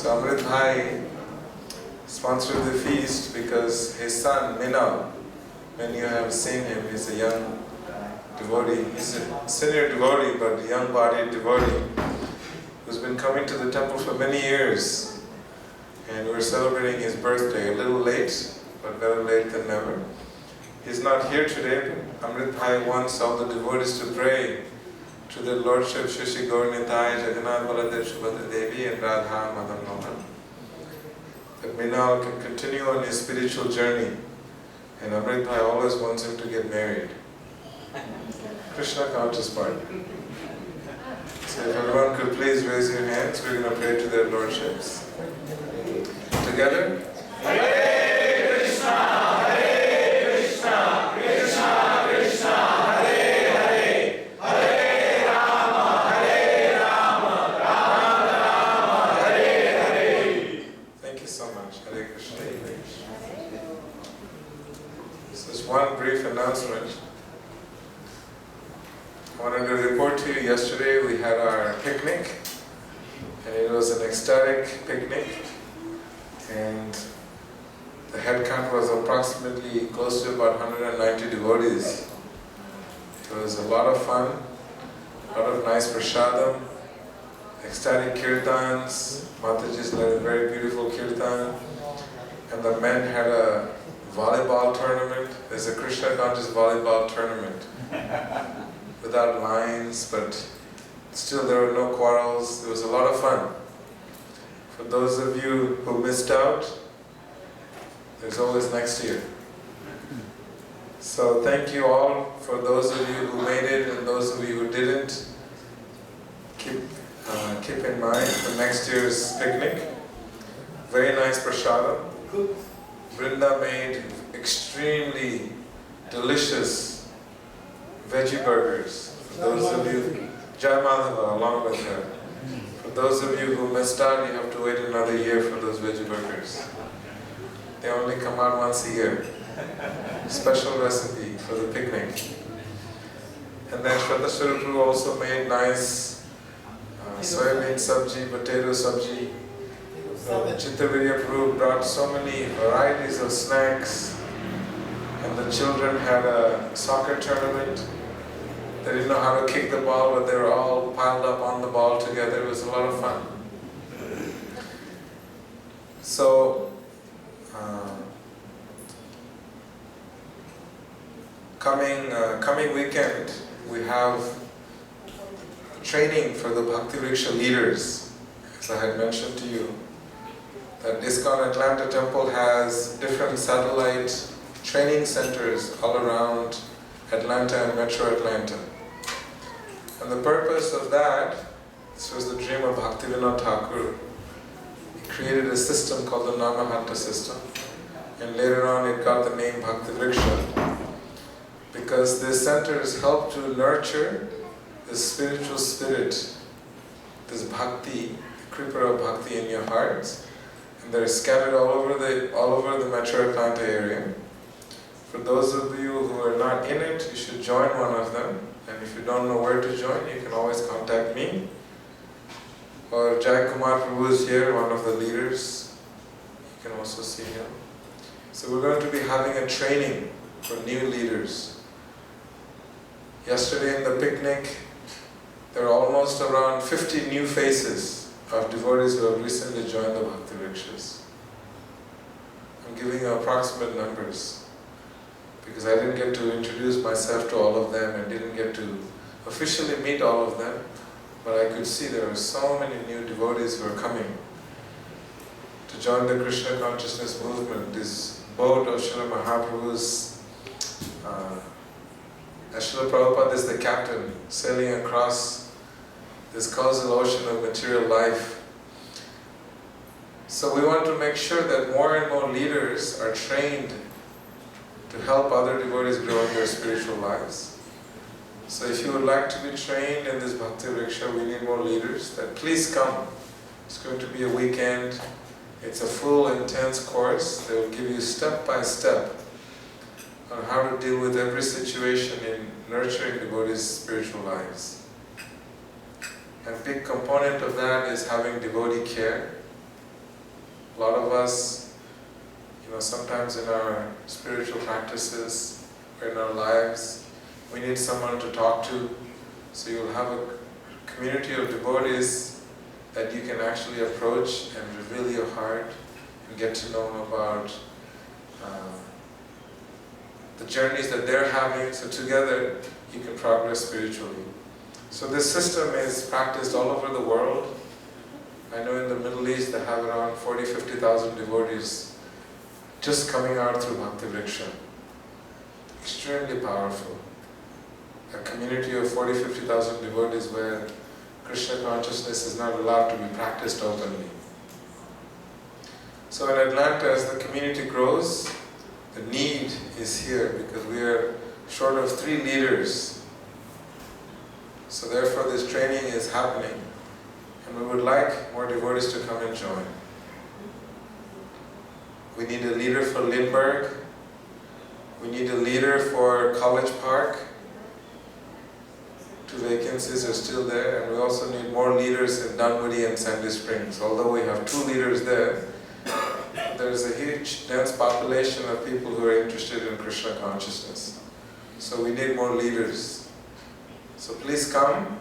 So Amrit Bhai sponsored the feast because his son Minal, when you have seen him, he's a young devotee. He's a senior devotee, but a young-bodied devotee who's been coming to the temple for many years. And we're celebrating his birthday, a little late, but better late than never. He's not here today, but Amrit Bhai wants all the devotees to pray to the Lordship Shri Gaur Nitai, Jagannath Baladev Subhadra Devi and Radha Madan Mohan. That Minal can continue on his spiritual journey. And Amrit Bhai always wants him to get married. Krishna conscious part. So if everyone could please raise your hands, we're going to pray to their Lordships. Together? Hare Krishna, Hare Krishna, Krishna Krishna, Hare Hare, Hare Rama, Hare Rama, Rama Rama, Hare Hare. Thank you so much. Hare Krishna. This is one brief announcement. I wanted to report to you, yesterday we had our picnic, and it was an ecstatic picnic, and the head count was approximately close to about 190 devotees. It was a lot of fun, a lot of nice prasadam, ecstatic kirtans. Mataji's led a very beautiful kirtan, and the men had a volleyball tournament. There's a Krishna conscious volleyball tournament. Without lines, but still there were no quarrels. It was a lot of fun. For those of you who missed out, there's always next year. So thank you all. For those of you who made it and those of you who didn't, keep in mind for next year's picnic. Very nice prasadam. Brinda made extremely delicious veggie burgers. For those of you, Jai Madhava along with her. For those of you who missed out, you have to wait another year for those veggie burgers. They only come out once a year. Special recipe for the picnic. And then Shraddha Swarupu also made nice soybean sabji, potato sabji. Chittavirya Prabhu brought so many varieties of snacks. And the children had a soccer tournament. They didn't know how to kick the ball, but they were all piled up on the ball together. It was a lot of fun. So, coming weekend, we have training for the Bhakti Vriksha leaders. As I had mentioned to you, that iskcon Atlanta Temple has different satellite training centers all around Atlanta and Metro Atlanta. And the purpose of that, this was the dream of Bhaktivinoda Thakur. He created a system called the Namahatta system. And later on it got the name Bhakti Vriksha. Because these centers help to nurture the spiritual spirit, this bhakti, the creeper of bhakti in your hearts. And they're scattered all over the Metro Atlanta area. For those of you who are not in it, you should join one of them. And if you don't know where to join, you can always contact me. Or Jai Kumar Prabhu is here, one of the leaders. You can also see him. So we're going to be having a training for new leaders. Yesterday in the picnic, there are almost around 50 new faces of devotees who have recently joined the Bhakti Vrikshas. I'm giving you approximate numbers, because I didn't get to introduce myself to all of them and didn't get to officially meet all of them, but I could see there were so many new devotees who are coming to join the Krishna consciousness movement. This boat of Srila Mahaprabhu's, Srila Prabhupada is the captain, sailing across this causal ocean of material life. So we want to make sure that more and more leaders are trained to help other devotees grow in their spiritual lives. So if you would like to be trained in this Bhakti Vriksha, we need more leaders, then please come. It's going to be a weekend. It's a full, intense course. They will give you step by step on how to deal with every situation in nurturing devotees' spiritual lives. A big component of that is having devotee care. A lot of us, sometimes in our spiritual practices or in our lives, we need someone to talk to. So you'll have a community of devotees that you can actually approach and reveal your heart and get to know about the journeys that they're having, so together you can progress spiritually. So this system is practiced all over the world. I know in the Middle East they have around 40,000-50,000 devotees just coming out through Bhakti Vriksha. Extremely powerful. A community of 40,000-50,000 devotees where Krishna consciousness is not allowed to be practiced openly. So in Atlanta, as the community grows, the need is here because we are short of 3 leaders. So therefore this training is happening and we would like more devotees to come and join. We need a leader for Lindbergh. We need a leader for College Park. 2 vacancies are still there, and we also need more leaders in Dunwoody and Sandy Springs. Although we have 2 leaders there, there is a huge, dense population of people who are interested in Krishna consciousness. So we need more leaders. So please come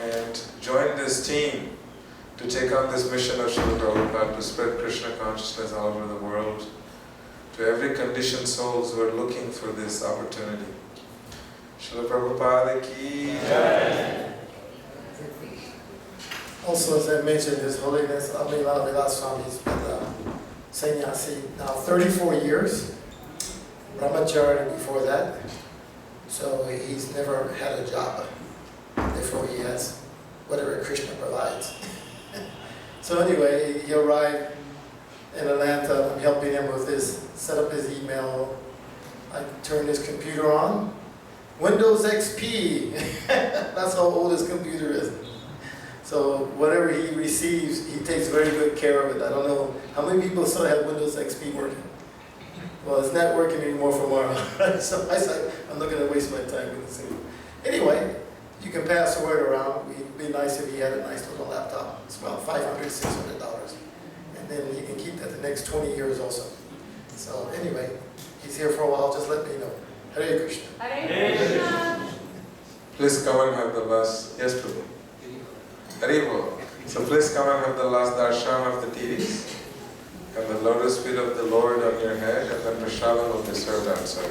and join this team to take on this mission of Srila Prabhupada to spread Krishna consciousness all over the world to every conditioned souls who are looking for this opportunity. Srila Prabhupada ki jai. Also, as I mentioned, His Holiness amiya Vilas swami has been a sannyasi now 34 years, brahmachari before that, so he's never had a job. Therefore, he has whatever Krishna provides. So anyway, he arrived in Atlanta. I'm helping him with this, set up his email. I turned his computer on. Windows XP. That's how old his computer is. So whatever he receives, he takes very good care of it. I don't know how many people still have Windows XP working. Well, it's not working anymore for tomorrow. So I said, I'm not going to waste my time with this thing. Anyway, you can pass the word around. It'd be nice if he had a nice little laptop. It's about $500, $600. And then you can keep that the next 20 years also. So anyway, he's here for a while. Just let me know. Hare Krishna. Hare Krishna. Please come and have the last, yes Prabhu. Haribol. So please come and have the last darshan of the deities and the lotus feet of the Lord on your head, and then prasadam will be served outside.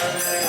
Hare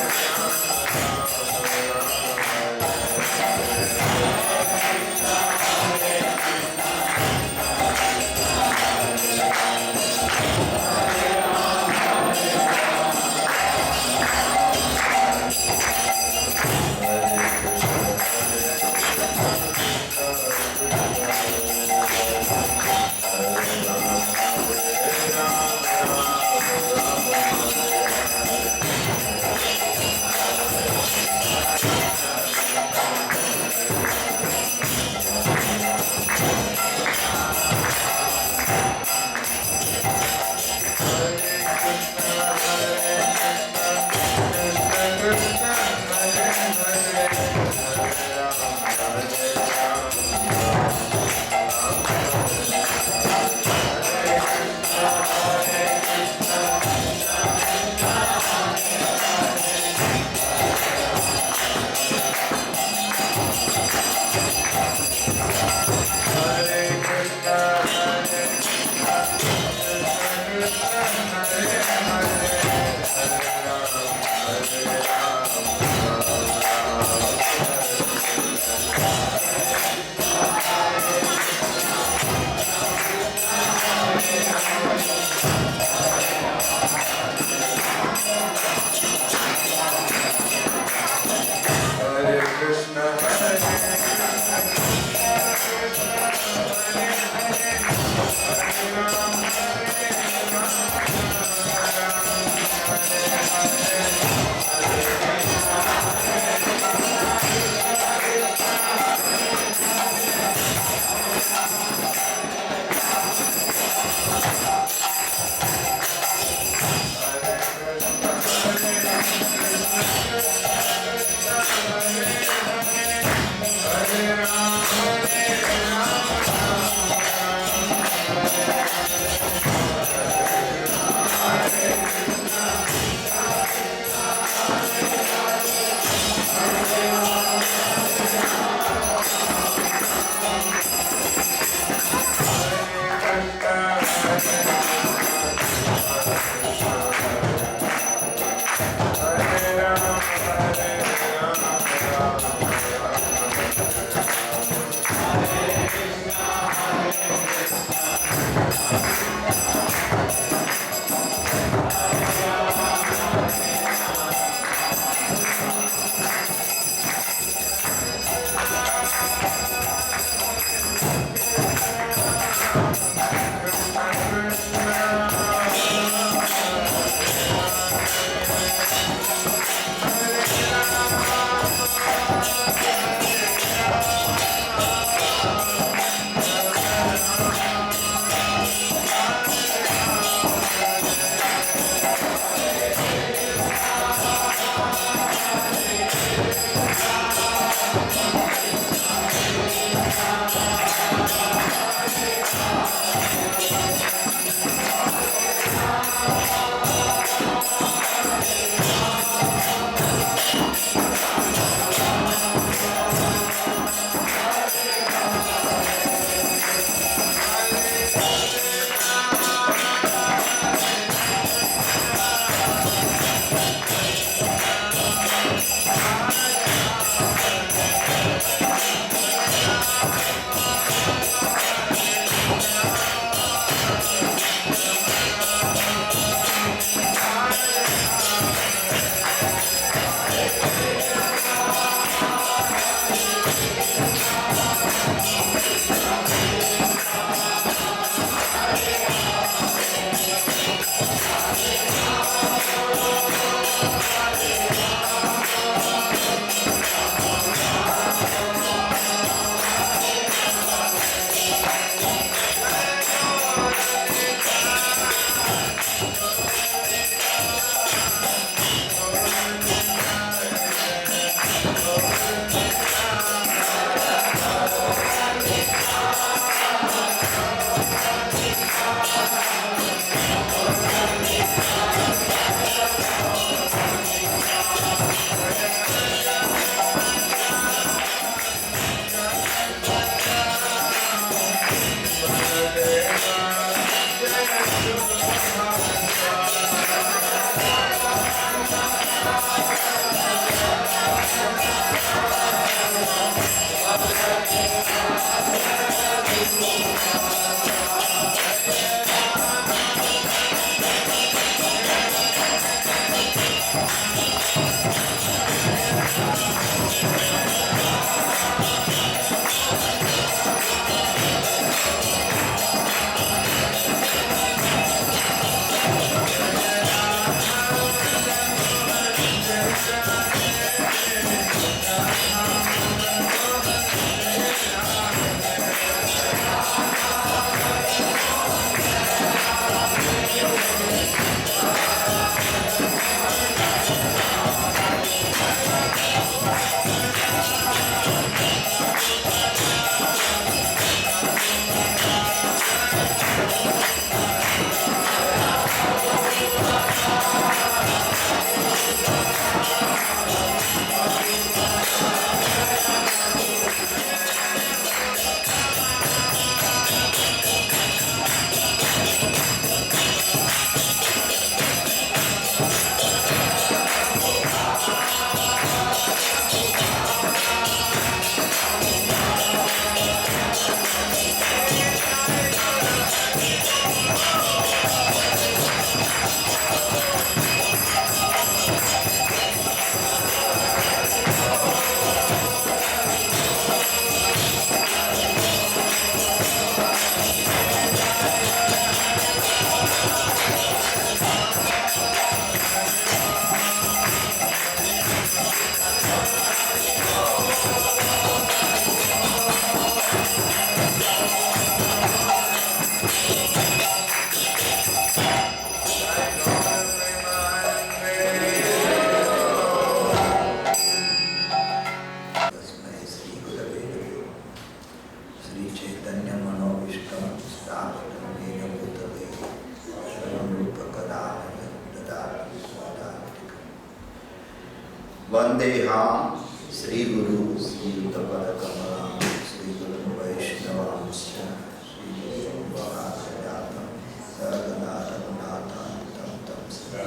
Vandeham Sri Guru Sri Pada Kamalam Sri Guru Vaishnavamsya Sri Guru Bhagatam Sargana Raghunatham Tam Tam Sri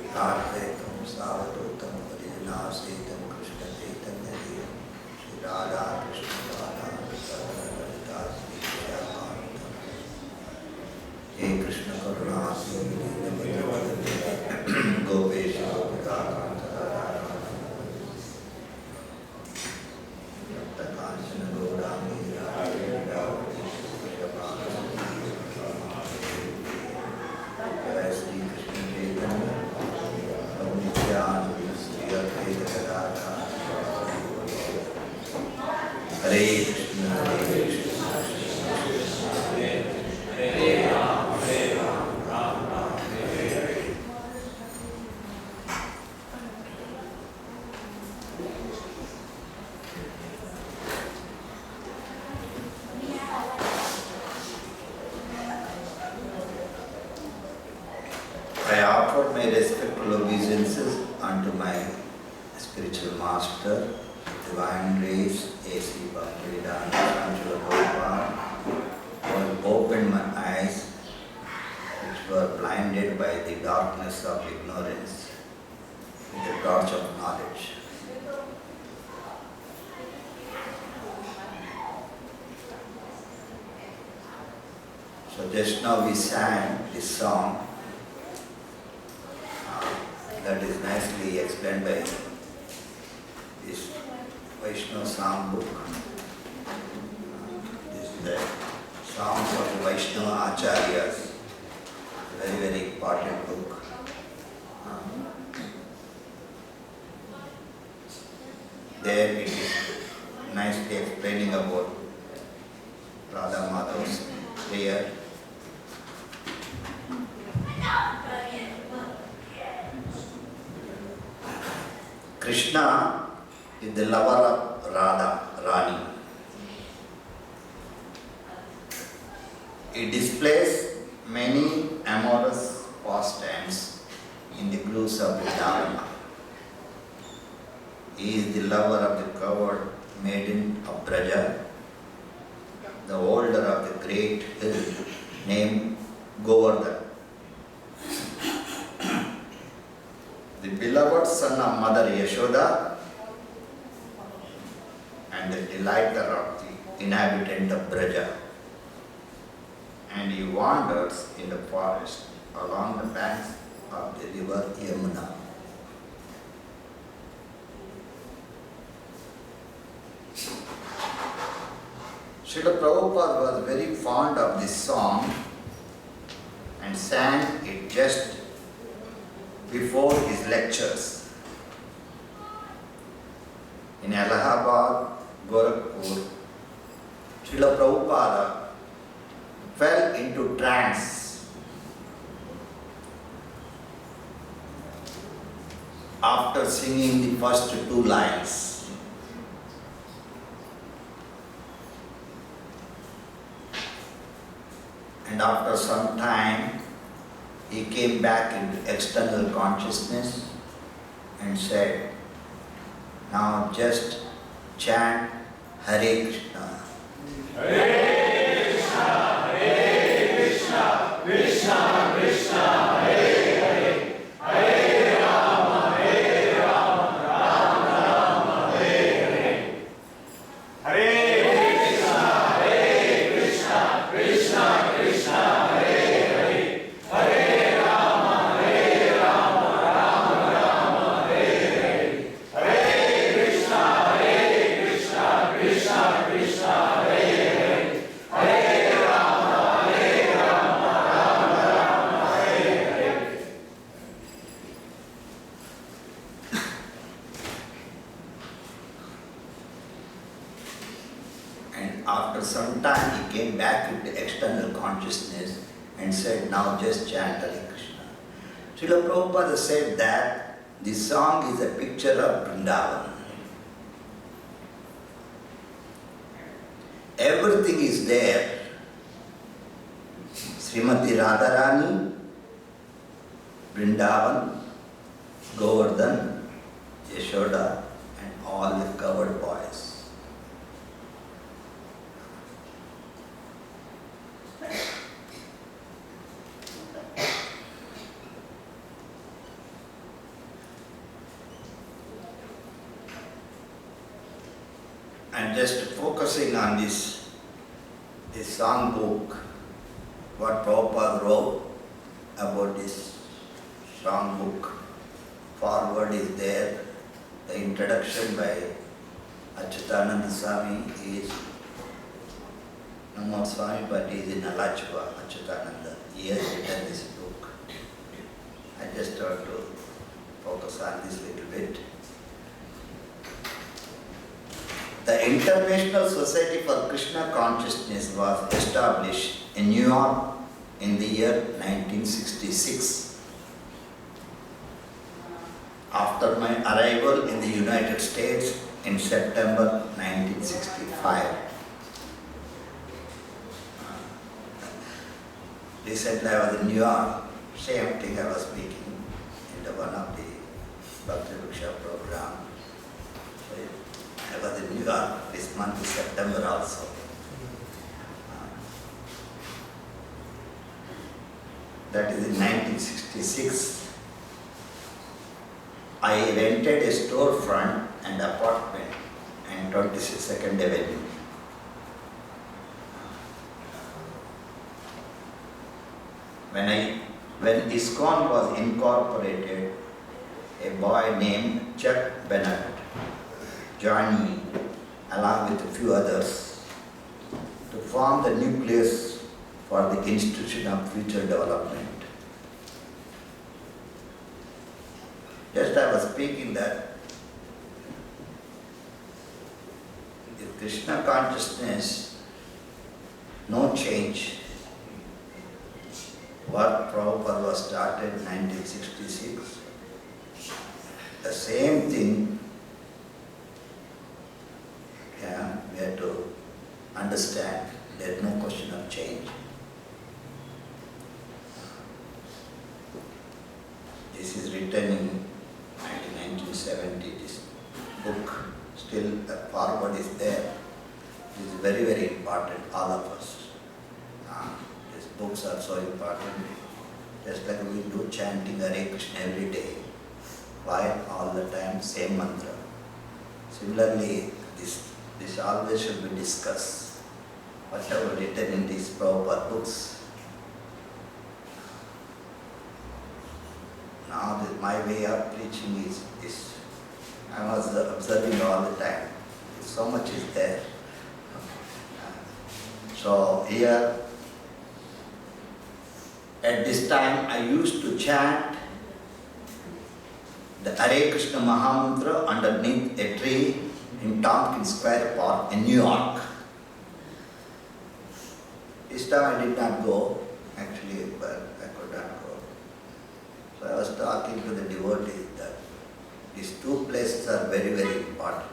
Karthekam Savadotam Parijanasetam Krishna Chaitanya Devam Sri Radha Krishna Radha Krishna Sri Shyamantam Hey Krishna Karuna Sri Gopesh Gopika Hare Krishna, Hare Krishna, Hare Ram, Ram Ram, Hare Hare. I offer my respectful obeisances unto my spiritual master, Divine Grace, A.C. Bhaktivedanta Swami Prabhupada, who has opened my eyes, which were blinded by the darkness of ignorance, with the torch of knowledge. So just now we sang this song that is nicely explained by this Vaishnava Psalm book. This is the Psalms of the Vaishnava Acharyas, very, very important book. There it is nicely explaining about Radha Madhav's prayer. Krishna is the lover of Radha, Rani. He displays many amorous pastimes in the grooves of the Dharma. He is the lover of the covered maiden of Braja, the holder of the great hill named Govardhan, the beloved son of Mother Yashoda, and the delighter of the inhabitant of Braja, and he wanders in the forest along the banks of the river Yamuna. Srila Prabhupada was very fond of this song and sang it just before his lectures. In Allahabad, Gorakhpur, Srila Prabhupada fell into trance after singing the first two lines. And after some time, he came back into external consciousness and said, now just chant Hare Krishna. Hare Krishna, Hare Krishna, Krishna Krishna, Hare Hare, Hare Rama, Hare Rama, Rama Rama, Hare Hare. Hare Krishna, Hare Krishna, Krishna Krishna, Hare Hare, Hare Rama, Hare Rama, Rama Rama, Hare Hare. Hare Krishna, Hare Krishna, Krishna Krishna, Hare Hare, Hare Rama, Hare Rama, Rama Rama, Hare Hare. And after some time, he came back into external consciousness and said, now just chant Hare Krishna. Srila Prabhupada said that this song is a picture of Vrindavan. Everything is there. Srimati Radharani, Vrindavan, Govardhan, Yashoda, and all the covered boys. And just focusing on this song book, what Prabhupada wrote about this song book. Forward is there. The introduction by Achyutananda Swami is no more Swami, but he is in Alachua, Achyutananda. He has written this book. I just want to focus on this little bit. The International Society for Krishna Consciousness was established in New York in the year 1966. After my arrival in the United States in September 1965. Recently I was in New York, same thing I was speaking in the one of the Bhakti Vriksha program. I was in New York this month, September also. That is in 1966. I rented a storefront and apartment in 22nd Avenue. When iskcon was incorporated, a boy named Chuck Bennett joined me along with a few others to form the nucleus for the Institution of Future Development. Just I was speaking that the Krishna consciousness, no change. What Prabhupada was started in 1966, the same thing. Yeah, we have to understand there is no question of change. This is written in 1970, this book, still the forward is there. It is very, very important, all of us. These books are so important. Just like we do chanting Hare Krishna every day. Why? All the time, same mantra. Similarly, this always should be discussed. whatever written in these Prabhupada books. Now my way of preaching is I was observing all the time. So much is there. So here, at this time, I used to chant the Hare Krishna Mahamantra underneath a tree in Tompkins Square Park in New York. This time I did not go, actually, but I could not go. So I was talking to the devotees that these two places are very, very important.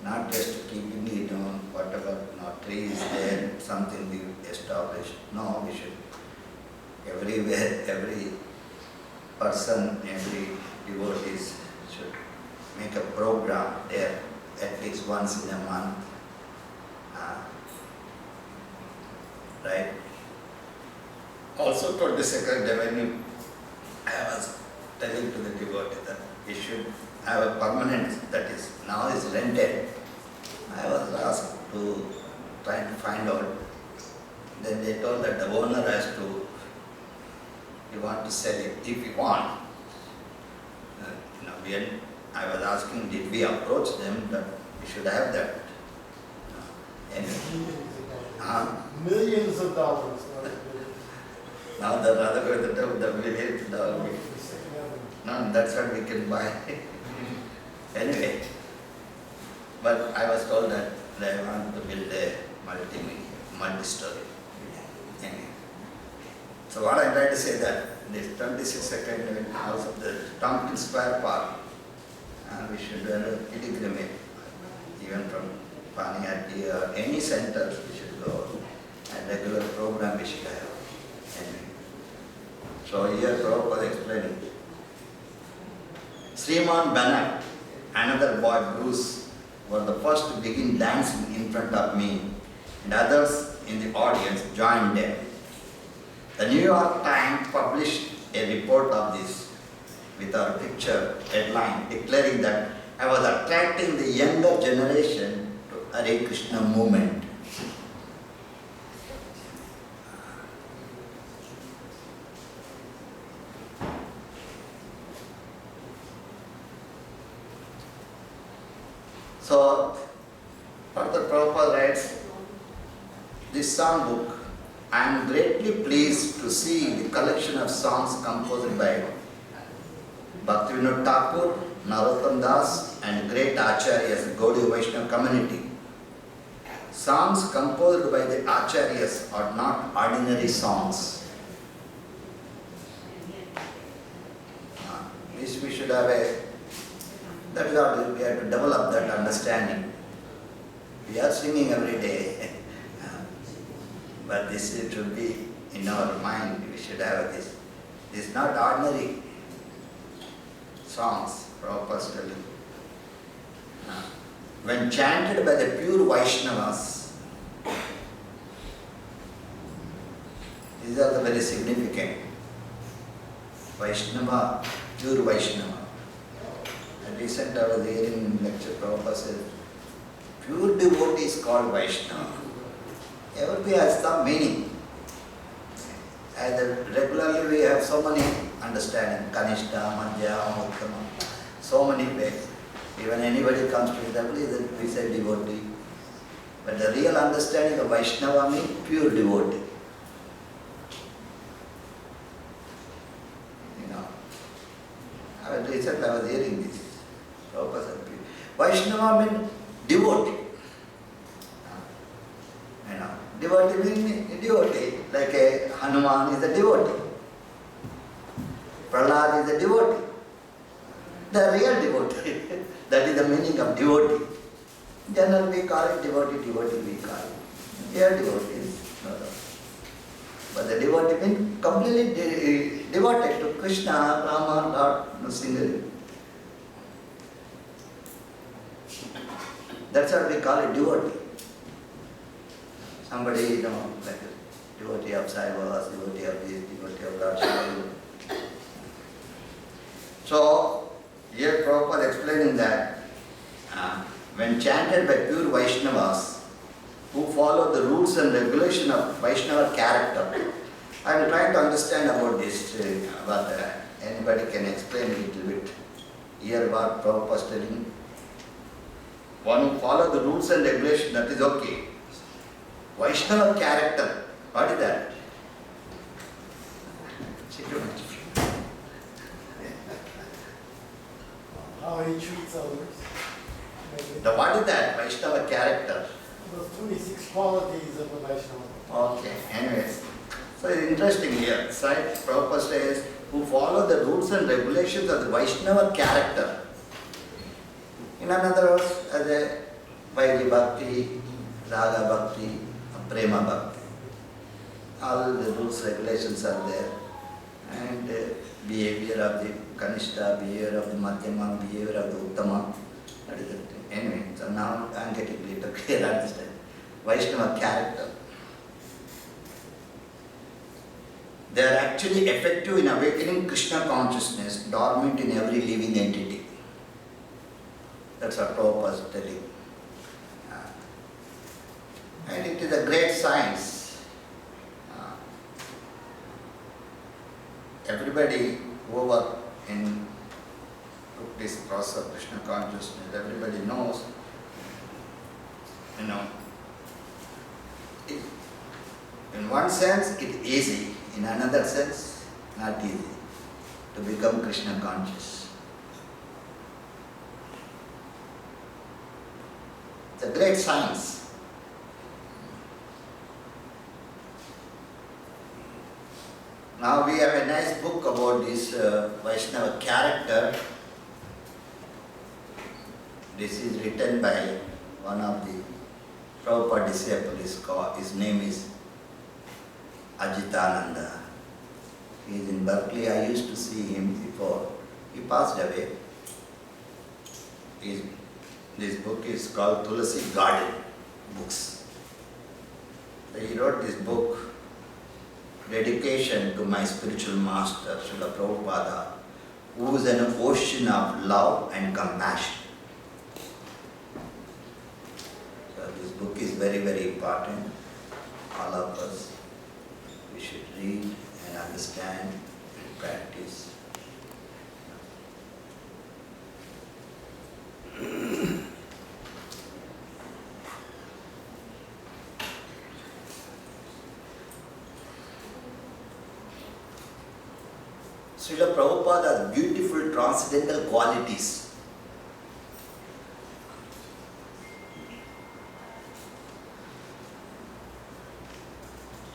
Not just keeping it on whatever trees there, something we established. No, we should everywhere, every person, every devotees should make a program there at least once in a month. Right? Also told the secretary when I was telling to the devotee that we should have a permanent, that is now is rented. I was asked to try to find out. Then they told that the owner has to, you want to sell it if you want. I was asking, did we approach them that we should have that? Millions of dollars. Now the rather going to tell the village, no, that's what we can buy. Anyway, but I was told that they want to build a multi-story. Anyway. So what I tried to say that this 26th house of the Tompkins Square Park, we should do a pilgrimage, even from Paniyati or any center we should go, and regular program we should have. Anyway. So here Prabhupada explaining. Sriman Bennett, another boy Bruce, were the first to begin dancing in front of me, and others in the audience joined them. The New York Times published a report of this with our picture headline declaring that I was attracting the younger generation to Hare Krishna movement. So, further Prabhupada writes, this song book, I am greatly pleased to see the collection of songs composed by Bhaktivinoda Thakur, Narottam Das and great Acharyas, Gaudiya Vaishnava community. Songs composed by the Acharyas are not ordinary songs. We should have that is how we have to develop that understanding. We are singing every day, but this should be in our mind. We should have this. This is not ordinary songs, properly. When chanted by the pure Vaishnavas, these are the very significant. Vaishnava, pure Vaishnava. And recently I was hearing in lecture, Prabhupada said, pure devotee is called Vaishnava. Everybody has some meaning. And regularly we have so many understanding, Kanishta, Madhya, Uttama, so many ways. Even anybody comes to the we say devotee. But the real understanding of Vaishnava means pure devotee. Recently I was hearing this. Vaishnava means devotee. Devotee means devotee. Like a Hanuman is a devotee. Prahlad is a devotee. The real devotee. That is the meaning of devotee. Generally we call it devotee we call it. Real devotees. But the devotee means completely devoted to Krishna, Rama, Lord, no single. That's what we call it devotee. Somebody, like a devotee of Sai Baba, devotee of this, devotee of Lord Shiva. So, here Prabhupada explaining that when chanted by pure Vaishnavas, who follow the rules and regulation of Vaishnava character. I am trying to understand about this, but anybody can explain a little bit. Here what Prabhupada is telling. One who follow the rules and regulation, that is okay. Vaishnava character, what is that? How he treats others. Maybe. What is that? Vaishnava character. Those 26 qualities of a Vaishnava. Okay, anyways. So it's interesting here. Right? Prabhupada says, who follow the rules and regulations of the Vaishnava character. In other words, as a Vaidhi Bhakti, Raga Bhakti, Prema Bhakti. All the rules, regulations are there. And behavior of the Kanishta, behavior of the Madhyama, behavior of the Uttama. That is it. Anyway, so now I am getting a little clear, understand. Vaishnava character. They are actually effective in awakening Krishna consciousness dormant in every living entity. That's what Prabhupada is telling. And it is a great science. Everybody whoever took this process of Krishna consciousness, everybody knows, in one sense it is easy, in another sense not easy to become Krishna conscious. It's a great science. Now we have a nice book about this Vaishnava character. This is written by one of the Prabhupada disciples. His name is Ajitananda. He is in Berkeley. I used to see him before. He passed away. This book is called Tulasi Garden Books. So he wrote this book, dedication to my spiritual master, Srila Prabhupada, who is an ocean of love and compassion. So this book is very, very important. All of us, we should read and understand and practice. Srila Prabhupada has beautiful transcendental qualities.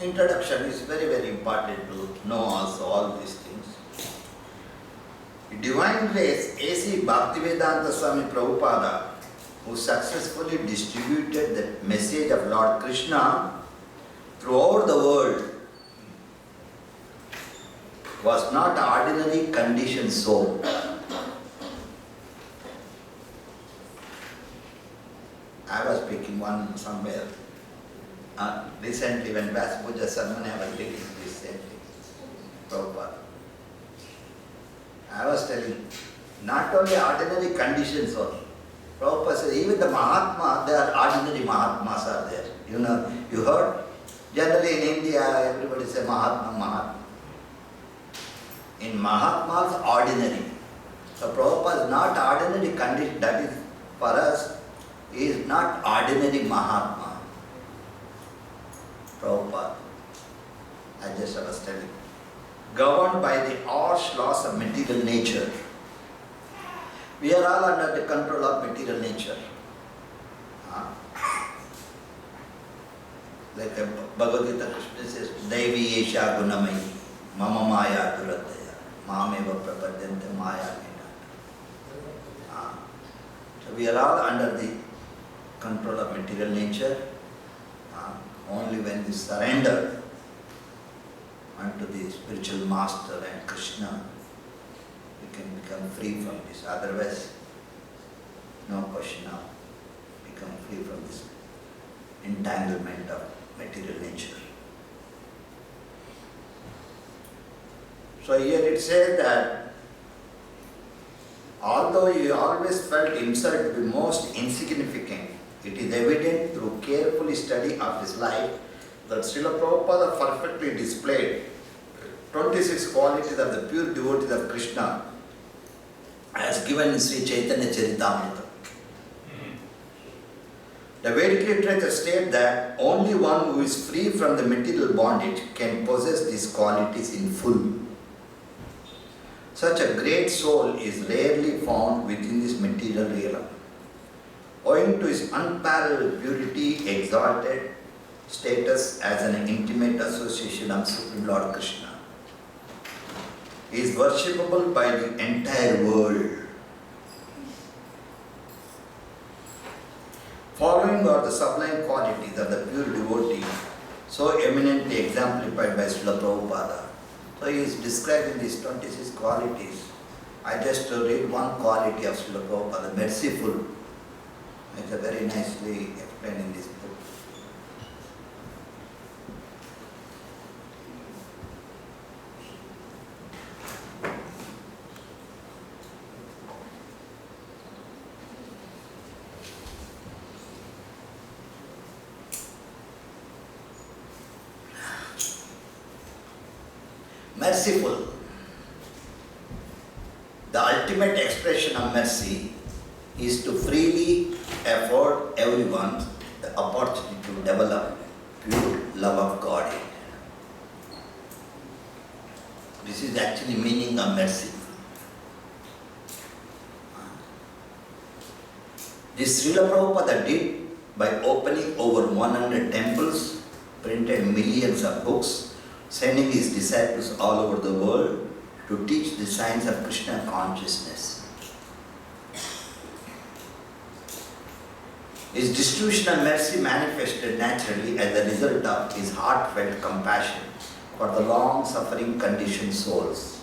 Introduction is very, very important to know also all these things. Divine Grace A.C. Bhaktivedanta Swami Prabhupada, who successfully distributed the message of Lord Krishna throughout the world, was not an ordinary conditioned soul. I was speaking one somewhere recently when Puja Sarmani was reading this same thing, Prabhupada. I was telling, not only ordinary conditioned soul. Prabhupada said, even the Mahatma, there are ordinary Mahatmas are there. You heard? Generally in India, everybody say Mahatma, Mahatma. In Mahatmas, ordinary. So Prabhupada is not ordinary condition. That is, for us, he is not ordinary Mahatma. Prabhupada, I just was telling, governed by the harsh laws of material nature. We are all under the control of material nature. Like Bhagavad Gita, Krishna says, Devi Esha Gunamayi, Mama Maya Durataya. Mameva prapadyante maya nina. So we are all under the control of material nature. Only when we surrender unto the spiritual master and Krishna, we can become free from this. Otherwise, no question of become free from this entanglement of material nature. So here it says that although he always felt himself to be most insignificant it is evident through careful study of his life that Srila Prabhupada perfectly displayed 26 qualities of the pure devotees of Krishna as given in Sri Chaitanya Charitamrita. The Vedic literature states that only one who is free from the material bondage can possess these qualities in full. Such a great soul is rarely found within this material realm. Owing to his unparalleled purity, exalted status as an intimate association of Supreme Lord Krishna, he is worshipable by the entire world. Following are the sublime qualities of the pure devotee, so eminently exemplified by Srila Prabhupada. So he is describing these 26 qualities. I just read one quality of Srila Prabhupada, merciful. It's a very nicely explained in this book. Merciful. The ultimate expression of mercy is to freely afford everyone the opportunity to develop pure love of God. This is actually meaning of mercy. This Srila Prabhupada did by opening over 100 temples, printed millions of books, sending his disciples all over the world to teach the science of Krishna consciousness. His distribution of mercy manifested naturally as a result of his heartfelt compassion for the long-suffering conditioned souls.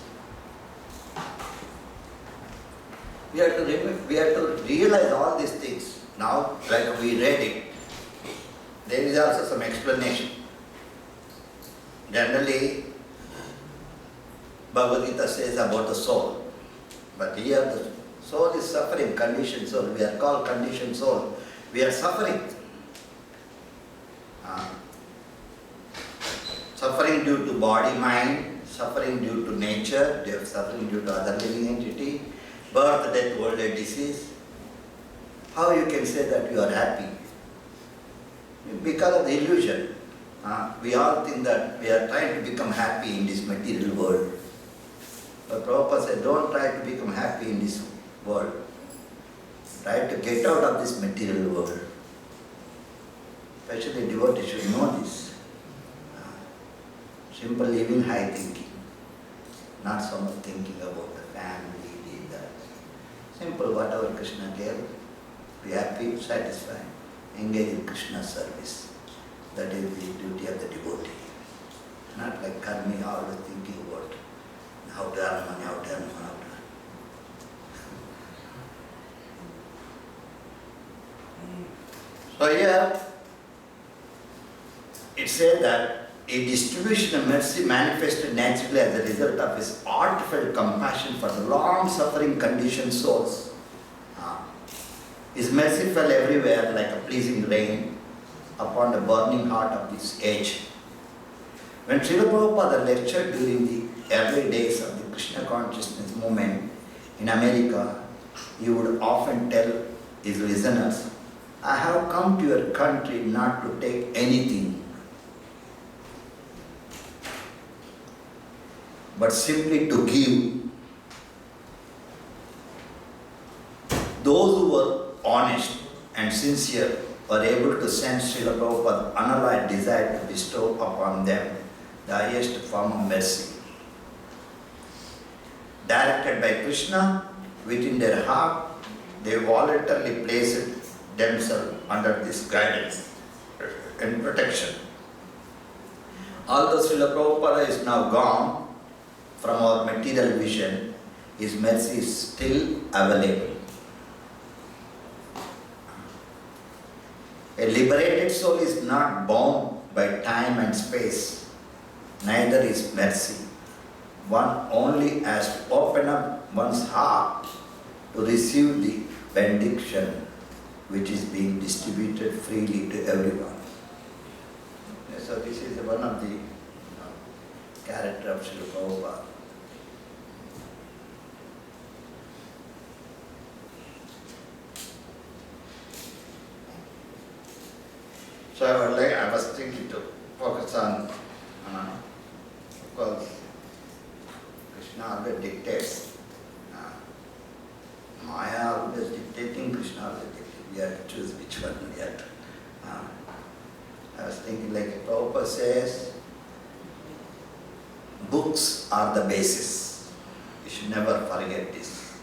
We have to realize all these things. Now, like we read it, there is also some explanation. Generally, Bhagavad Gita says about the soul. But here the soul is suffering, conditioned soul. We are called conditioned soul. We are suffering. Suffering due to body, mind, suffering due to nature, suffering due to other living entity, birth, death, old age, disease. How you can say that you are happy? Because of the illusion. We all think that we are trying to become happy in this material world. But Prabhupada said, don't try to become happy in this world. Try to get out of this material world. Especially devotees should know this. Simple living, high thinking. Not so much thinking about the family, that. Simple, whatever Krishna gave, be happy, satisfied. Engage in Krishna's service. That is the duty of the devotee. Not like karmi, always thinking about how to earn money, how to earn money, how to earn. So here, it said that a distribution of mercy manifested naturally as a result of his heartfelt compassion for the long-suffering conditioned souls. His mercy fell everywhere like a pleasing rain upon the burning heart of this age. When Srila Prabhupada lectured during the early days of the Krishna consciousness movement in America, he would often tell his listeners, I have come to your country not to take anything, but simply to give. Those who were honest and sincere were able to sense Srila Prabhupada's unalloyed desire to bestow upon them the highest form of mercy. Directed by Krishna within their heart, they voluntarily placed themselves under this guidance and protection. Although Srila Prabhupada is now gone from our material vision, his mercy is still available. A liberated soul is not bound by time and space, neither is mercy. One only has to open up one's heart to receive the benediction which is being distributed freely to everyone. So this is one of the character of Srila Prabhupada. So I was thinking to focus on, because Krishna always dictates. Maya always dictating, Krishna always dictating. We have to choose which one we have to. I was thinking like Prabhupada says, books are the basis. You should never forget this.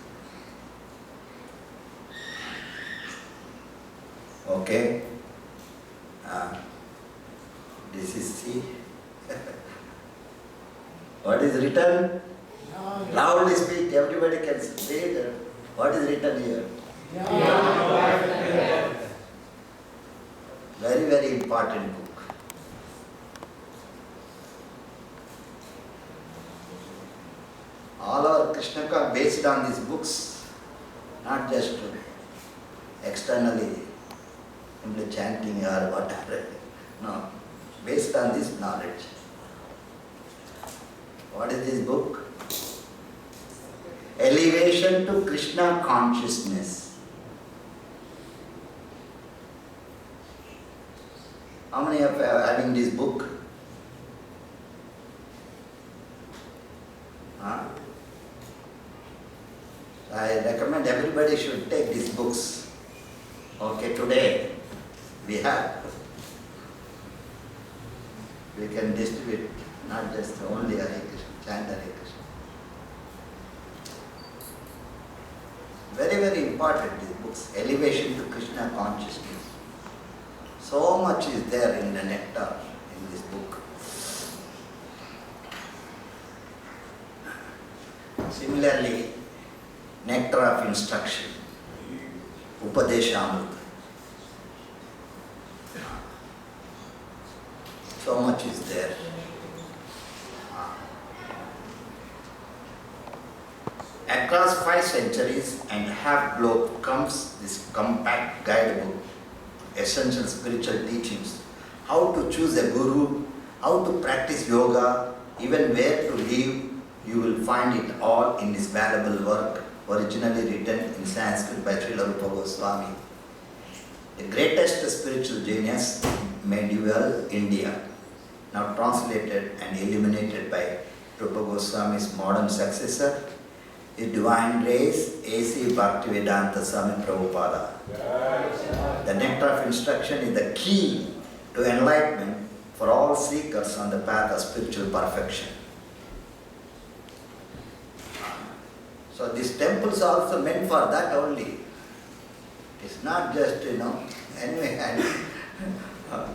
Okay? This is see. What is written? Loudly speak, everybody can read it. What is written here? Very, very important book. All our Krishna are based on these books, not just externally, simply chanting or whatever. No, based on this knowledge. What is this book? Elevation to Krishna consciousness. How many of you are having this book? I recommend everybody should take these books. Okay, today we have. We can distribute, not just only Hare Krishna, chant Hare Krishna. Very, very important, these books. Elevation to Krishna consciousness. So much is there in the nectar in this book. Similarly, nectar of instruction, Upadeshamrita. So much is there. Across 5 centuries and half globe comes this compact guidebook, essential spiritual teachings, how to choose a guru, how to practice yoga, even where to live. You will find it all in this valuable work, originally written in Sanskrit by Srila Rupa Goswami, the greatest spiritual genius in medieval India, now translated and illuminated by Rupa Goswami's modern successor, His Divine Grace, A.C. Bhaktivedanta Swami Prabhupada. The nectar of instruction is the key to enlightenment for all seekers on the path of spiritual perfection. So these temples are also meant for that only. It's not just, anyway,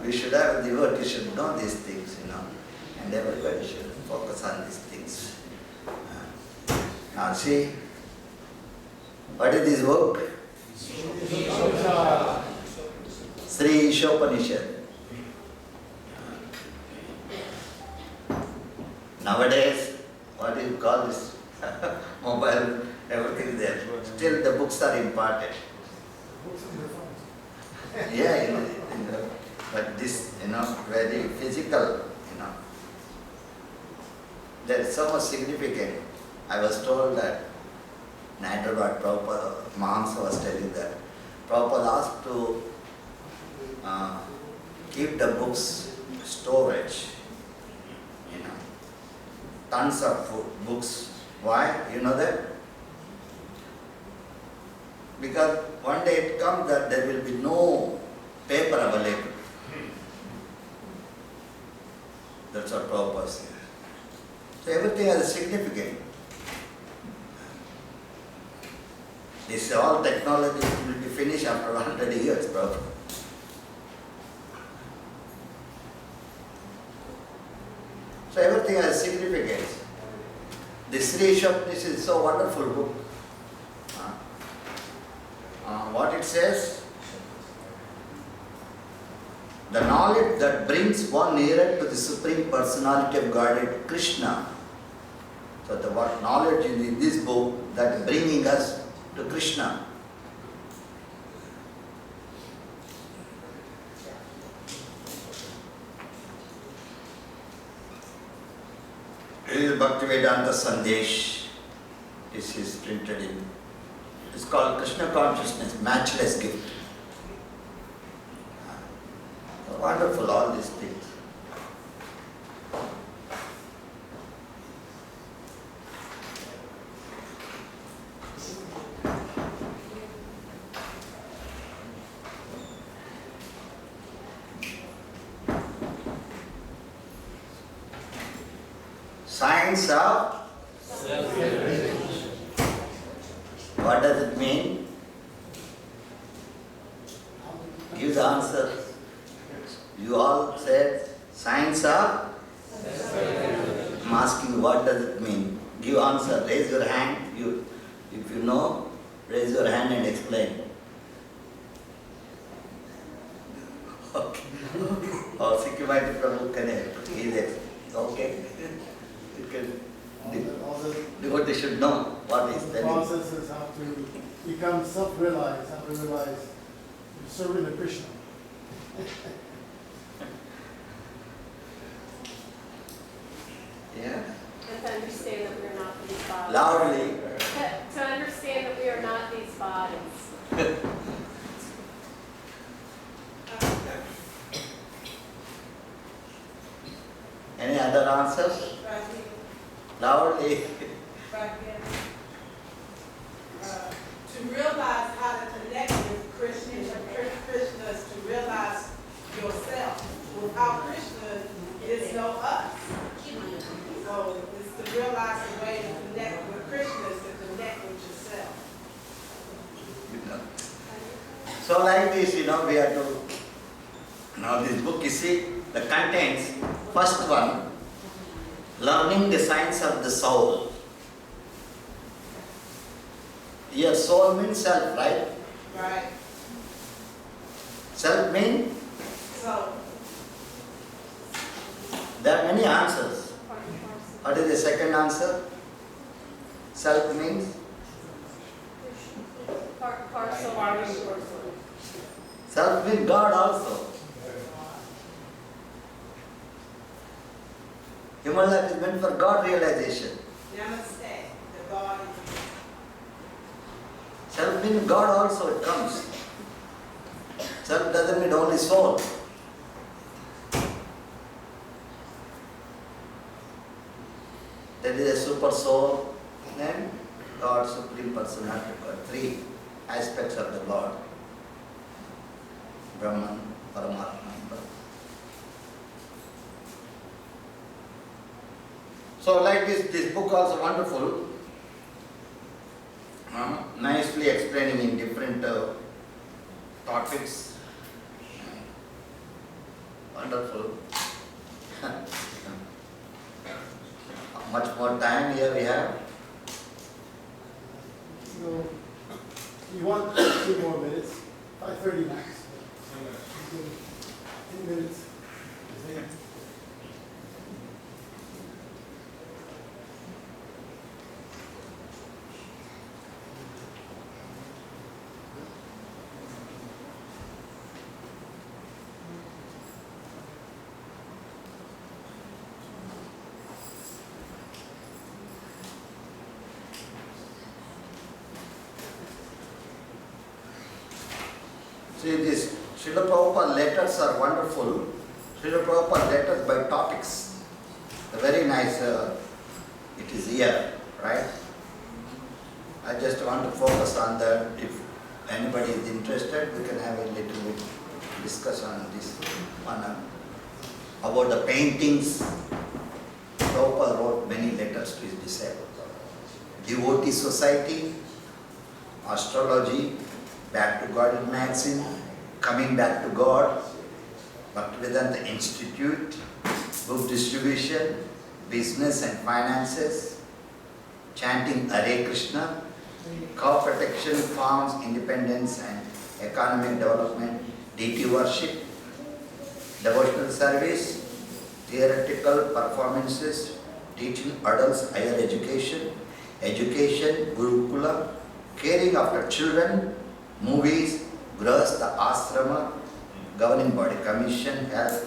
we should have, the devotees should know these things, and everybody should focus on these things. Now see, what is this book? Sri Ishopanishad. Nowadays, what do you call this? Mobile, everything is there. Still the books are imparted. Yeah, but this, very physical, there is so much significant. I was told that, Hyderabad Prabhupada, Mahamsa was telling that, Prabhupada asked to keep the books storage, tons of books. Why? You know that? Because one day it comes that there will be no paper available. That's what Prabhupada says. So everything has a significance. This all technology will be finished after 100 years, Prabhupada. So everything has significance. This Sri Ishopanishad is so wonderful book. What it says? The knowledge that brings one nearer to the Supreme Personality of Godhead, Krishna. So the what knowledge in this book that is bringing us to Krishna. Bhaktivedanta Sandesh. This is printed in, it's called Krishna Consciousness, Matchless Gift. Wonderful, all these things. Science of what does it mean? Give the answer. You all said science of? I'm asking what does it mean? Give answer. Raise your hand. If you know, raise your hand and explain. Okay. Oh, Sikhimaiti Prabhu can help. He is okay. You can. Devotee should know what is the telling. processes have to become self-realized, have to realize you're serving the Krishna. Yeah. And to understand that we are not these bodies. Loudly. To understand that we are not these bodies. Any other answers? Loudly. To realize how to connect with Krishna is to realize yourself. Without Krishna, there's no us. So it's to realize the way to connect with Krishna is to connect with yourself. So like this, we have to, now this book, you see, the contents, first one, learning the science of the soul. Your soul means self, right? Right? Self means, So, there are many answers. What is the second answer? Self means? Parcel. Self means God also. Human life is meant for God realization. namaste, the God is. Self means God also, it comes. Self doesn't mean only soul. That is a super soul, then God, Supreme Personality, God. Three aspects of the Lord. Brahman, Paramatma, and Brahman. So like this book also wonderful, nicely explaining in different topics. Wonderful. How much more time here we have? So, you want 2 more minutes, 5:30 max. 10 minutes. See, these Srila Prabhupada letters are wonderful. Srila Prabhupada letters by topics. Very nice, it is here, right? I just want to focus on that. If anybody is interested, we can have a little bit discussion on this one. About the paintings, Prabhupada wrote many letters to his disciples. Devotee Society, Astrology, Back to God in Magazine, Coming Back to God, Bhaktivedanta Institute, Book Distribution, Business and Finances, Chanting Hare Krishna, Cow Protection, Farms, Independence and Economic Development, Deity Worship, Devotional Service, Theoretical Performances, Teaching Adults Higher Education, Education, Gurukula, Caring After Children, Movies, Grahastha Ashrama, Governing Body Commission, Health.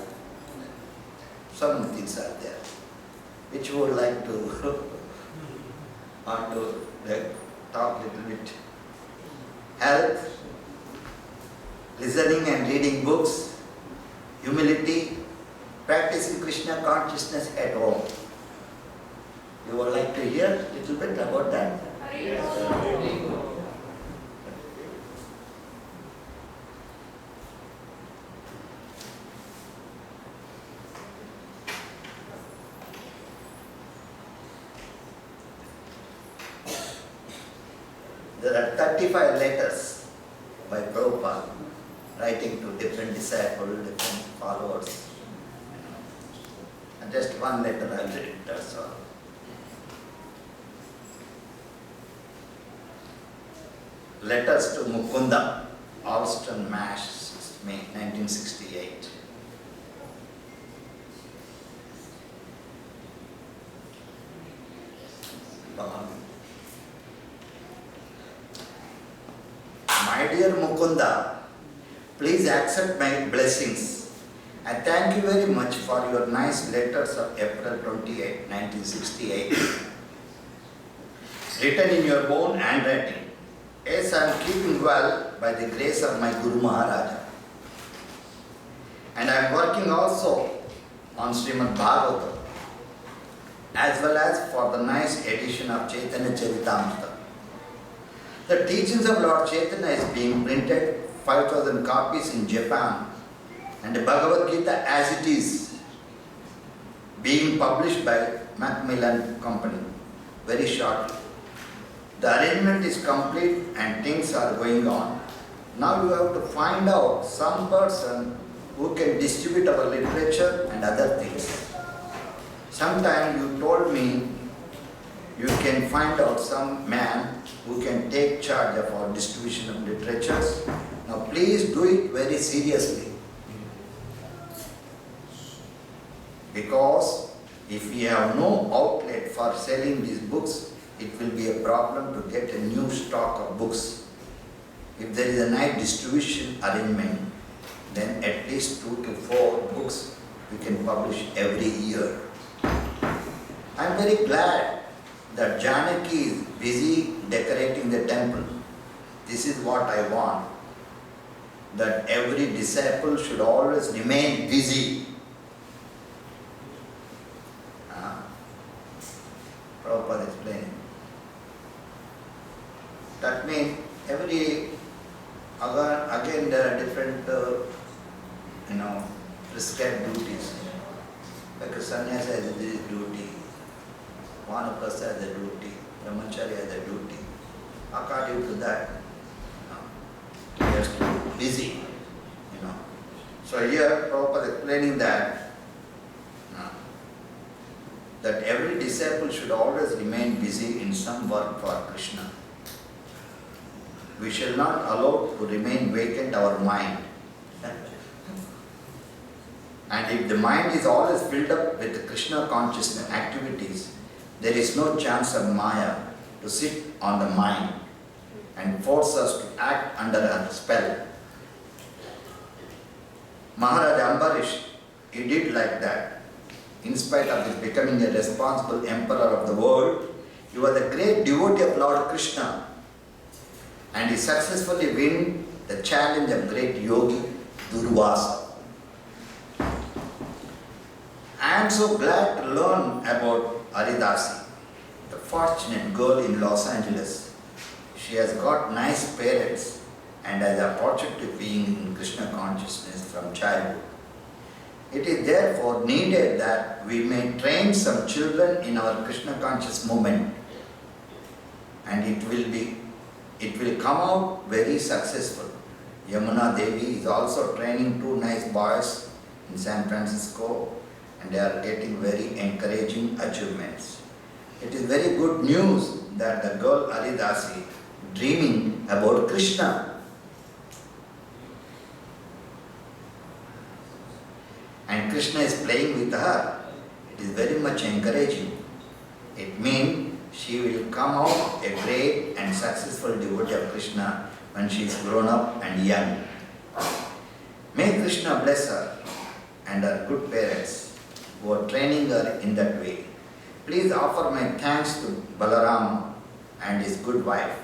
Some things are there. which you would like to want to talk a little bit. Health, listening and reading books, humility, practicing Krishna consciousness at home. You would like to hear a little bit about that? There are 35 letters by Prabhupada writing to different disciples, different followers. And just one letter I'll read, that's all. Letters to Mukunda, Alston, Mass, May 1968. My dear Mukunda, please accept my blessings. I thank you very much for your nice letters of April 28, 1968, written in your own handwriting. Yes, I am keeping well by the grace of my Guru Maharaja. And I am working also on Srimad Bhagavatam, as well as for the nice edition of Chaitanya Charitamrita. The teachings of Lord Chaitanya is being printed, 5,000 copies in Japan, and the Bhagavad Gita as it is being published by Macmillan Company very shortly. The arrangement is complete and things are going on. Now you have to find out some person who can distribute our literature and other things. Sometime you told me you can find out some man who can take charge of our distribution of literatures. Now please do it very seriously. Because if we have no outlet for selling these books, it will be a problem to get a new stock of books. If there is a nice distribution arrangement, then at least 2 to 4 books we can publish every year. I am very glad that Janaki is busy decorating the temple. This is what I want, that every disciple should always remain busy. Prabhupada explaining. That means again there are different prescribed duties. Like a sannyasa has this duty, Vanaprastha has a duty, Brahmacharya has a duty. According to that, he has to be busy. So here Prabhupada explaining that every disciple should always remain busy in some work for Krishna. We shall not allow to remain vacant our mind. And if the mind is always filled up with the Krishna consciousness activities, there is no chance of Maya to sit on the mind and force us to act under her spell. Maharaj Ambarish, he did like that. In spite of his becoming a responsible emperor of the world, he was a great devotee of Lord Krishna, and he successfully won the challenge of great yogi Durvasa. I am so glad to learn about Aridasi, the fortunate girl in Los Angeles. She has got nice parents and has a opportunity of being in Krishna consciousness from childhood. It is therefore needed that we may train some children in our Krishna conscious movement, and it will come out very successful. Yamuna Devi is also training 2 nice boys in San Francisco, and they are getting very encouraging achievements. It is very good news that the girl Aridasi dreaming about Krishna. And Krishna is playing with her. It is very much encouraging. It means she will come out a great and successful devotee of Krishna when she is grown up and young. May Krishna bless her and her good parents who are training her in that way. Please offer my thanks to Balaram and his good wife.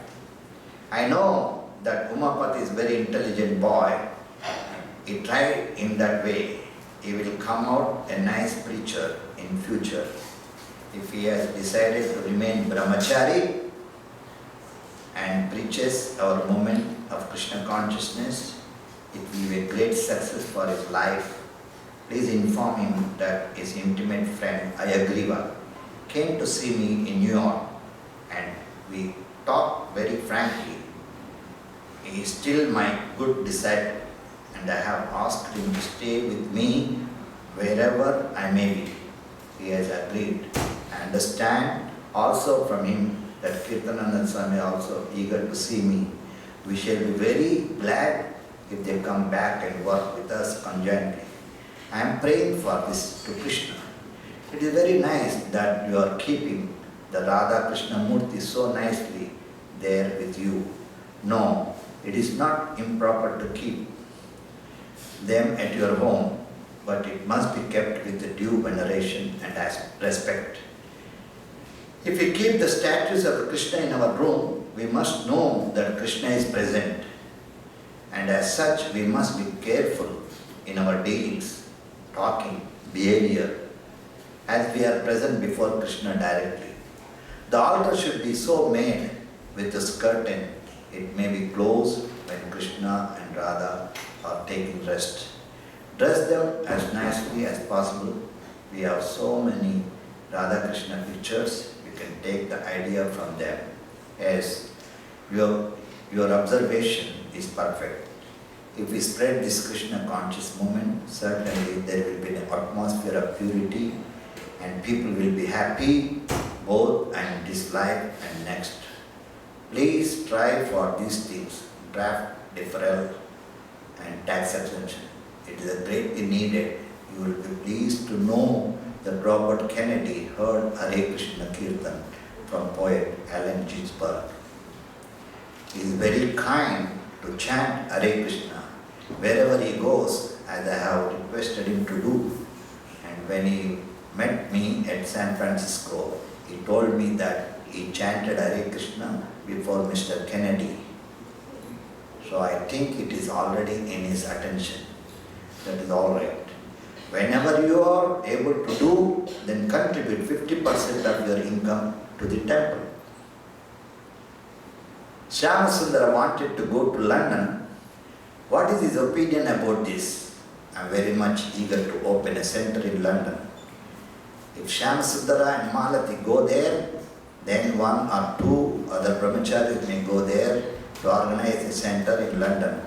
I know that Umapat is very intelligent boy. He tried in that way. He will come out a nice preacher in future. If he has decided to remain brahmachari and preaches our movement of Krishna consciousness, it will be a great success for his life. Please inform him that his intimate friend Ayagriva came to see me in New York and we talked very frankly. He is still my good disciple and I have asked him to stay with me wherever I may be. He has agreed. I understand also from him that Kirtanananda Swami also eager to see me. We shall be very glad if they come back and work with us conjointly. I am praying for this to Krishna. It is very nice that you are keeping the Radha Krishna Murti so nicely there with you. No, it is not improper to keep them at your home, but it must be kept with the due veneration and respect. If we keep the statues of Krishna in our room, we must know that Krishna is present. And as such, we must be careful in our dealings, talking, behavior, as we are present before Krishna directly. The altar should be so made with a curtain, it may be closed when Krishna and Radha are taking rest. Dress them as nicely as possible. We have so many Radha Krishna pictures, we can take the idea from them. As your observation is perfect. If we spread this Krishna conscious movement, certainly there will be an atmosphere of purity and people will be happy both in this life and next. Please try for these things, draft deferral and tax exemption. It is a greatly needed. You will be pleased to know that Robert Kennedy heard Hare Krishna Kirtan from poet Allen Ginsberg. He is very kind to chant Hare Krishna wherever he goes, as I have requested him to do. And when he met me at San Francisco, he told me that he chanted Hare Krishna before Mr. Kennedy. So I think it is already in his attention. That is all right. Whenever you are able to do, then contribute 50% of your income to the temple. Shyamasundara wanted to go to London. What is his opinion about this? I am very much eager to open a center in London. If Shyamasundara and Malati go there, then one or two other brahmacharis may go there to organize a center in London.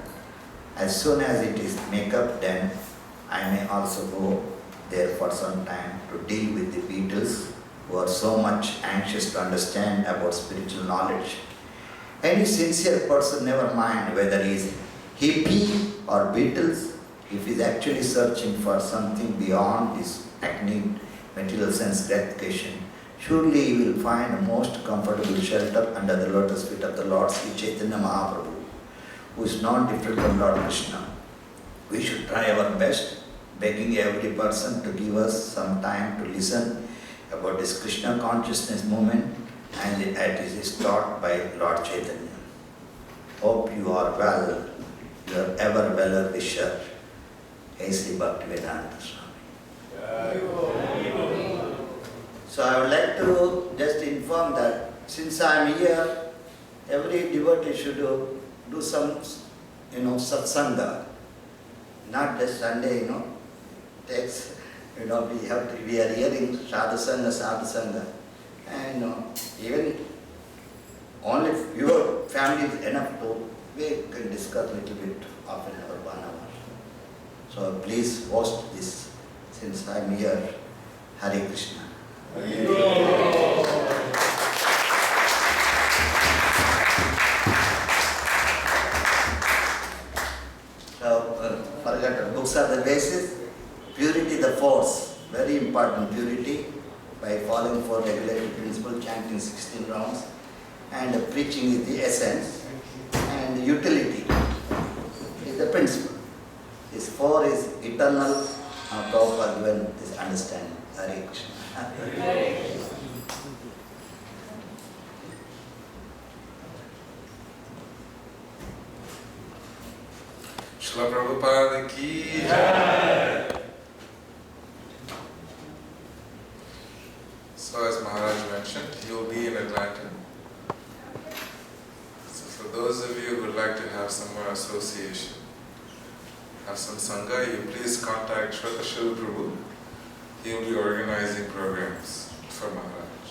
As soon as it is make up, then I may also go there for some time to deal with the Beatles who are so much anxious to understand about spiritual knowledge. Any sincere person, never mind whether he is hippie or Beatles, if he is actually searching for something beyond his hackneyed material sense gratification, surely he will find a most comfortable shelter under the lotus feet of the Lord Sri Chaitanya Mahaprabhu, who is not different from Lord Krishna. We should try our best, begging every person to give us some time to listen about this Krishna consciousness movement and it is taught by Lord Chaitanya. Hope you are well, your ever weller wisher, A.C. Bhaktivedanta Swami. So I would like to just inform that since I am here, every devotee should do some, satsanga. Not just Sunday, takes, we are hearing sadhu sangha, and even only if your family is enough to, we can discuss a little bit, half an hour, 1 hour. So please host this, since I am here. Hare Krishna. So, forget, books are the basis, purity the force, very important purity, by following 4 regulatory principles, chanting 16 rounds, and preaching is the essence, and utility is the principle. This 4 is eternal, Prabhupada given this understanding. Hare Krishna. Srila Prabhupada ki jai. So as Maharaj mentioned, he will be in Atlanta. So for those of you who would like to have some more association, have some sangha, you please contact Shratashil Prabhu. He will be organizing programs for Maharaj.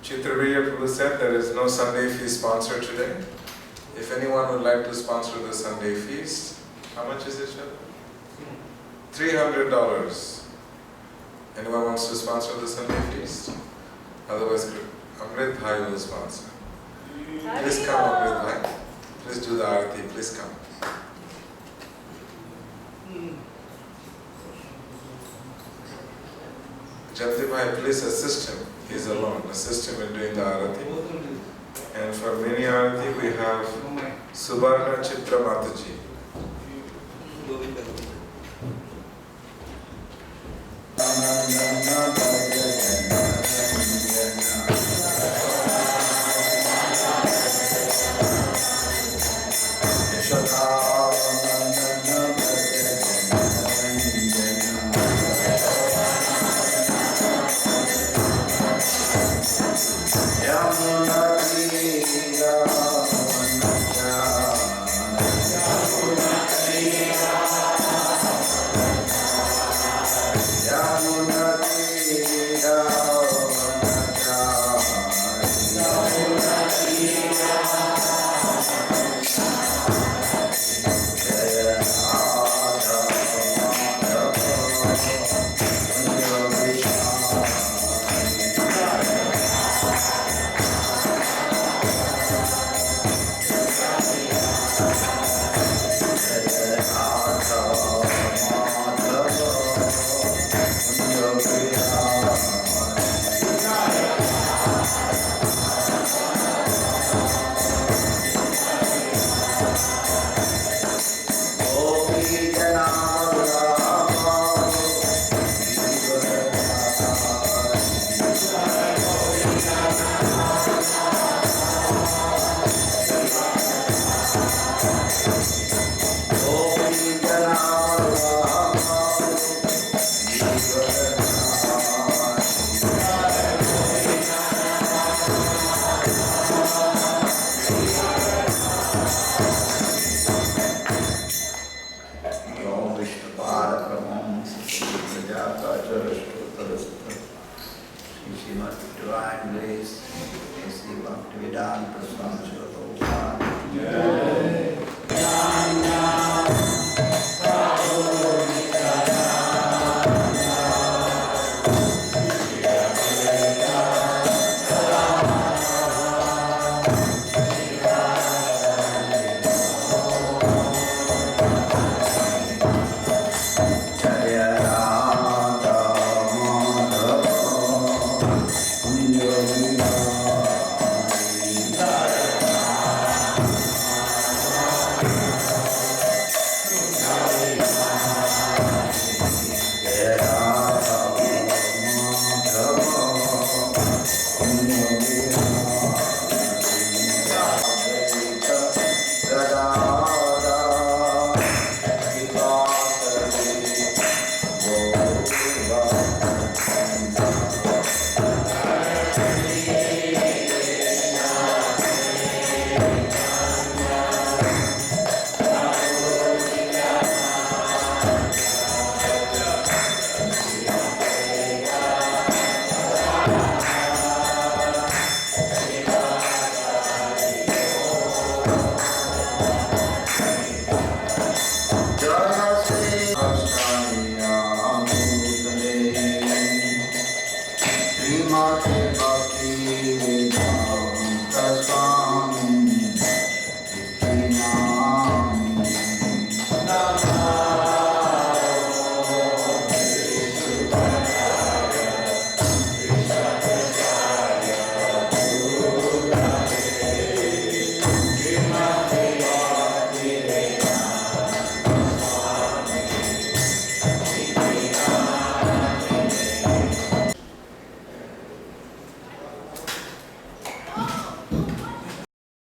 Chitravirya Prabhu said there is no Sunday feast sponsor today. If anyone would like to sponsor the Sunday feast, how much is it, Chitra? $300. Anyone wants to sponsor the Sunday feast? Otherwise, Amrit Bhai will sponsor. Please come, Amrit Bhai. Please do the arati. Please come. Jati Bhai, please assist him. He is alone. Assist him in doing the arati. And for mini arati, we have Subarna Chitra Mataji.